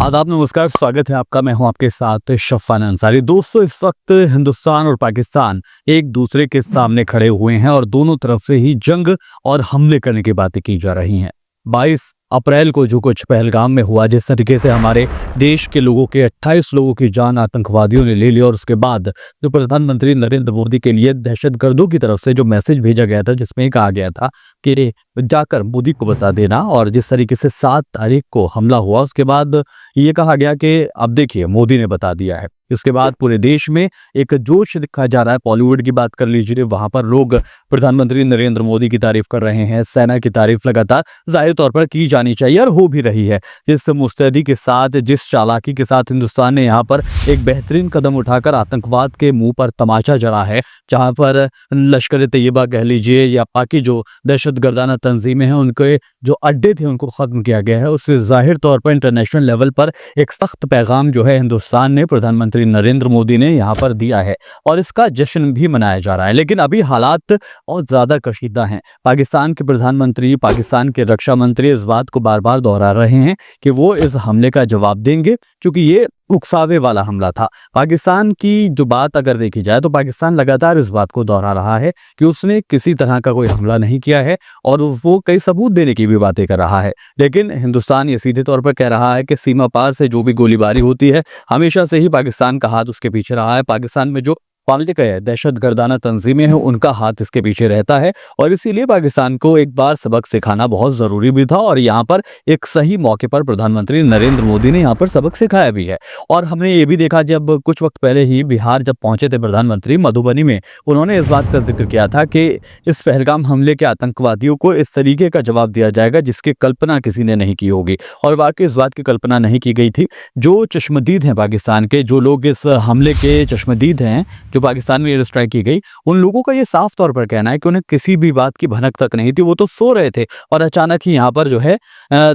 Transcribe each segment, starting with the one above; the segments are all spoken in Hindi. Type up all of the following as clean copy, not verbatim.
आदाब, नमस्कार, स्वागत है आपका। मैं हूं आपके साथ शफ़ान अंसारी। दोस्तों, इस वक्त हिंदुस्तान और पाकिस्तान एक दूसरे के सामने खड़े हुए हैं और दोनों तरफ से ही जंग और हमले करने की बातें की जा रही हैं। 22 अप्रैल को जो कुछ पहलगाम में हुआ, जिस तरीके से हमारे देश के लोगों के 28 लोगों की जान आतंकवादियों ने ले ली, और उसके बाद जो प्रधानमंत्री नरेंद्र मोदी के लिए दहशतगर्दों की तरफ से जो मैसेज भेजा गया था, जिसमें कहा गया था कि जाकर मोदी को बता देना, और जिस तरीके से 7 तारीख को हमला हुआ, उसके बाद ये कहा गया कि अब देखिए मोदी ने बता दिया है। इसके बाद पूरे देश में एक जोश दिखा जा रहा है। बॉलीवुड की बात कर लीजिए, वहां पर लोग प्रधानमंत्री नरेंद्र मोदी की तारीफ कर रहे हैं। सेना की तारीफ लगातार जाहिर तौर पर की जानी चाहिए और हो भी रही है। जिस मुस्तैदी के साथ, जिस चालाकी के साथ हिंदुस्तान ने यहाँ पर एक बेहतरीन कदम उठाकर आतंकवाद के मुंह पर तमाचा जड़ा है, जहां पर लश्कर तैयबा कह लीजिए या बाकी जो दहशतगर्दाना तंजीमें हैं, उनके जो अड्डे थे उनको खत्म किया गया है। उससे जाहिर तौर पर इंटरनेशनल लेवल पर एक सख्त पैगाम जो है हिंदुस्तान ने, प्रधानमंत्री नरेंद्र मोदी ने यहाँ पर दिया है, और इसका जश्न भी मनाया जा रहा है। लेकिन अभी हालात और ज्यादा कशीदा हैं। पाकिस्तान के प्रधानमंत्री, पाकिस्तान के रक्षा मंत्री इस बात को बार बार दोहरा रहे हैं कि वो इस हमले का जवाब देंगे, क्योंकि ये उकसावे वाला हमला था। पाकिस्तान की जो बात अगर देखी जाए तो पाकिस्तान लगातार इस बात को दोहरा रहा है कि उसने किसी तरह का कोई हमला नहीं किया है, और वो कई सबूत देने की भी बातें कर रहा है। लेकिन हिंदुस्तान ये सीधे तौर पर कह रहा है कि सीमा पार से जो भी गोलीबारी होती है, हमेशा से ही पाकिस्तान का हाथ उसके पीछे रहा है। पाकिस्तान में जो पॉलिटिकल है, दहशतगर्दाना तंजीमें हैं, उनका हाथ इसके पीछे रहता है, और इसीलिए पाकिस्तान को एक बार सबक सिखाना बहुत जरूरी भी था। और यहाँ पर एक सही मौके पर प्रधानमंत्री नरेंद्र मोदी ने यहाँ पर सबक सिखाया भी है। और हमने ये भी देखा, जब कुछ वक्त पहले ही बिहार जब पहुंचे थे प्रधानमंत्री, मधुबनी में उन्होंने इस बात का जिक्र किया था कि इस पहलगाम हमले के आतंकवादियों को इस तरीके का जवाब दिया जाएगा जिसकी कल्पना किसी ने नहीं की होगी। और वाकई इस बात की कल्पना नहीं की गई थी। जो चश्मदीद हैं पाकिस्तान के, जो लोग इस हमले के चश्मदीद हैं, जो पाकिस्तान में एयर स्ट्राइक की गई, उन लोगों का ये साफ तौर पर कहना है कि उन्हें किसी भी बात की भनक तक नहीं थी। वो तो सो रहे थे और अचानक ही यहाँ पर जो है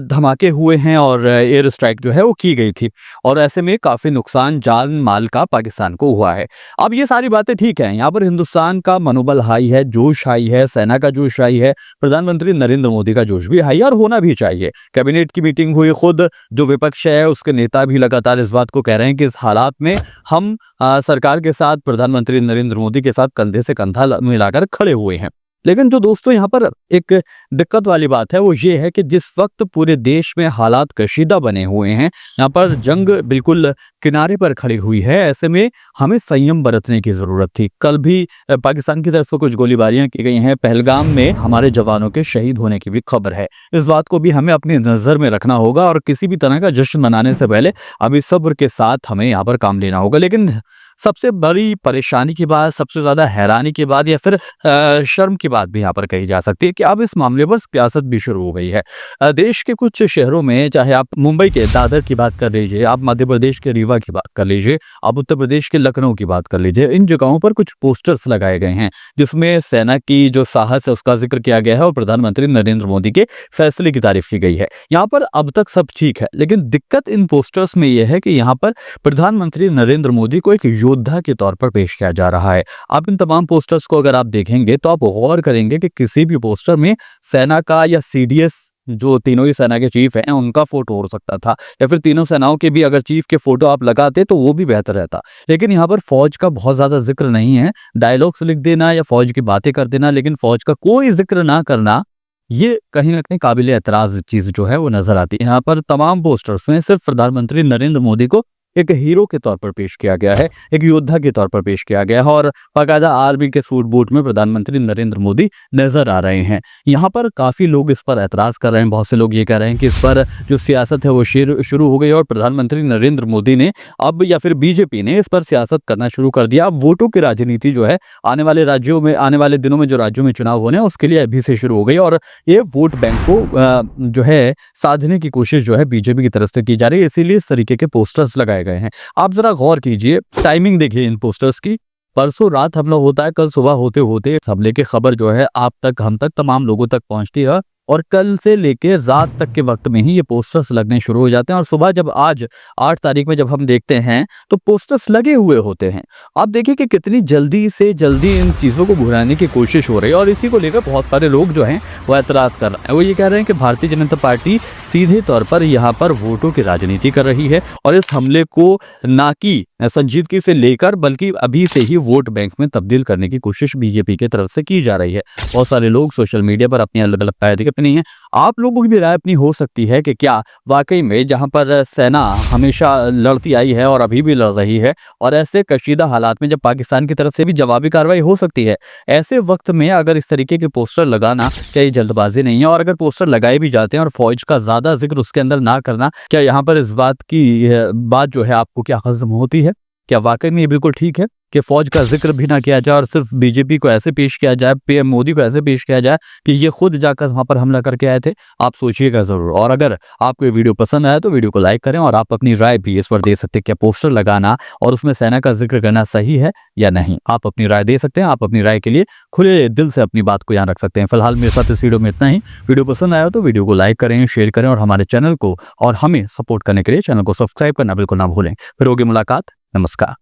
धमाके हुए हैं और एयर स्ट्राइक जो है वो की गई थी, और ऐसे में काफी नुकसान जान माल का पाकिस्तान को हुआ है। अब ये सारी बातें ठीक है, यहाँ पर हिंदुस्तान का मनोबल हाई है, जोश हाई है, सेना का जोश हाई है, प्रधानमंत्री नरेंद्र मोदी का जोश भी हाई है, और होना भी चाहिए। कैबिनेट की मीटिंग हुई, खुद जो विपक्ष है उसके नेता भी लगातार इस बात को कह रहे हैं कि इस हालात में हम सरकार के साथ, प्रधानमंत्री नरेंद्र मोदी के साथ कंधे से कंधा मिलाकर खड़े हुए हैं। लेकिन जो दोस्तों यहाँ पर एक दिक्कत वाली बात है वो ये है कि जिस वक्त पूरे देश में हालात कशीदा बने हुए हैं, यहाँ पर जंग बिल्कुल किनारे पर खड़ी हुई है, ऐसे में हमें संयम बरतने की जरूरत थी। कल भी पाकिस्तान की तरफ से कुछ गोलीबारियां की गई हैं। पहलगाम में हमारे जवानों के शहीद होने की भी खबर है। इस बात को भी हमें अपनी नजर में रखना होगा, और किसी भी तरह का जश्न मनाने से पहले अभी सब्र के साथ हमें यहाँ पर काम लेना होगा। लेकिन सबसे बड़ी परेशानी की बात, सबसे ज्यादा हैरानी की बात, या फिर शर्म की बात भी यहाँ पर कही जा सकती है कि अब इस मामले पर सियासत भी शुरू हो गई है। देश के कुछ शहरों में, चाहे आप मुंबई के दादर की बात कर लीजिए, आप मध्य प्रदेश के रीवा की बात कर लीजिए, आप उत्तर प्रदेश के लखनऊ की बात कर लीजिए, इन जगहों पर कुछ पोस्टर्स लगाए गए हैं जिसमें सेना की जो साहस है उसका जिक्र किया गया है, और प्रधानमंत्री नरेंद्र मोदी के फैसले की तारीफ की गई है। यहाँ पर अब तक सब ठीक है, लेकिन दिक्कत इन पोस्टर्स में यह है कि यहाँ पर प्रधानमंत्री नरेंद्र मोदी को एक योद्धा के तौर पर पेश किया जा रहा है। आप इन तमाम पोस्टर्स को अगर आप देखेंगे तो आप गौर करेंगे कि किसी भी पोस्टर में सेना का या सीडीएस, जो तीनों ही सेना के चीफ हैं, उनका फोटो हो सकता था, या फिर तीनों सेनाओं के भी अगर चीफ के फोटो आप लगाते तो वो भी बेहतर रहता। लेकिन यहाँ पर फौज का बहुत ज्यादा जिक्र नहीं है। डायलॉग्स लिख देना या फौज की बातें कर देना, लेकिन फौज का कोई जिक्र ना करना, ये कहीं ना कहीं काबिल एतराज चीज जो है वो नजर आती है। यहाँ पर तमाम पोस्टर्स में सिर्फ प्रधानमंत्री नरेंद्र मोदी को एक हीरो के तौर पर पेश किया गया है, एक योद्धा के तौर पर पेश किया गया है, और बाकायदा आर्मी के सूट बूट में प्रधानमंत्री नरेंद्र मोदी नजर आ रहे हैं। यहाँ पर काफी लोग इस पर ऐतराज कर रहे हैं। बहुत से लोग ये कह रहे हैं कि इस पर जो सियासत है वो शुरू हो गई, और प्रधानमंत्री नरेंद्र मोदी ने अब, या फिर बीजेपी ने इस पर सियासत करना शुरू कर दिया। अब वोटों की राजनीति जो है आने वाले राज्यों में, आने वाले दिनों में जो राज्यों में चुनाव होने हैं उसके लिए अभी से शुरू हो गई, और ये वोट बैंक को जो है साधने की कोशिश जो है बीजेपी की तरफ से की जा रही है। इसीलिए इस तरीके के पोस्टर्स लगाए गए हैं। आप जरा गौर कीजिए, टाइमिंग देखिए इन पोस्टर्स की। परसों रात हमला होता है, कल सुबह होते होते इस हमले की खबर जो है आप तक, हम तक, तमाम लोगों तक पहुंचती है, और कल से लेके रात तक के वक्त में ही ये पोस्टर्स लगने शुरू हो जाते हैं। और सुबह जब आज 8 तारीख में जब हम देखते हैं तो पोस्टर्स लगे हुए होते हैं। आप देखिए कि कितनी जल्दी से जल्दी इन चीज़ों को भुनाने की कोशिश हो रही है, और इसी को लेकर बहुत सारे लोग जो हैं वो एतराज़ कर रहे हैं। वो ये कह रहे हैं कि भारतीय जनता पार्टी सीधे तौर पर यहाँ पर वोटों की राजनीति कर रही है और इस हमले को ना कि संजीदगी से लेकर बल्कि अभी से ही वोट बैंक में तब्दील करने की कोशिश बीजेपी की तरफ से की जा रही है। बहुत सारे लोग सोशल मीडिया पर अपनी अलग अलग राय अपनी है। आप लोगों की भी राय अपनी हो सकती है कि क्या वाकई में जहां पर सेना हमेशा लड़ती आई है और अभी भी लड़ रही है और ऐसे कशीदा हालात में जब पाकिस्तान की तरफ से भी जवाबी कार्रवाई हो सकती है, ऐसे वक्त में अगर इस तरीके के पोस्टर लगाना क्या ये जल्दबाजी नहीं है? और अगर पोस्टर लगाए भी जाते हैं और फौज का ज्यादा जिक्र उसके अंदर ना करना, क्या यहाँ पर इस बात की बात जो है आपको क्या हजम होती है? क्या वाकई में ये बिल्कुल ठीक है कि फौज का जिक्र भी ना किया जाए और सिर्फ बीजेपी को ऐसे पेश किया जाए, पीएम मोदी को ऐसे पेश किया जाए कि ये खुद जाकर वहां पर हमला करके आए थे? आप सोचिएगा जरूर। और अगर आपको ये वीडियो पसंद आया तो वीडियो को लाइक करें और आप अपनी राय भी इस पर दे सकते हैं। क्या पोस्टर लगाना और उसमें सेना का जिक्र करना सही है या नहीं? आप अपनी राय दे सकते हैं। आप अपनी राय के लिए खुले दिल से अपनी बात को यहाँ रख सकते हैं। फिलहाल मेरे साथ इस वीडियो में इतना ही। वीडियो पसंद आया तो वीडियो को लाइक करें, शेयर करें और हमारे चैनल को और हमें सपोर्ट करने के लिए चैनल को सब्सक्राइब करना बिल्कुल ना भूलें। फिर होगी मुलाकात। नमस्कार।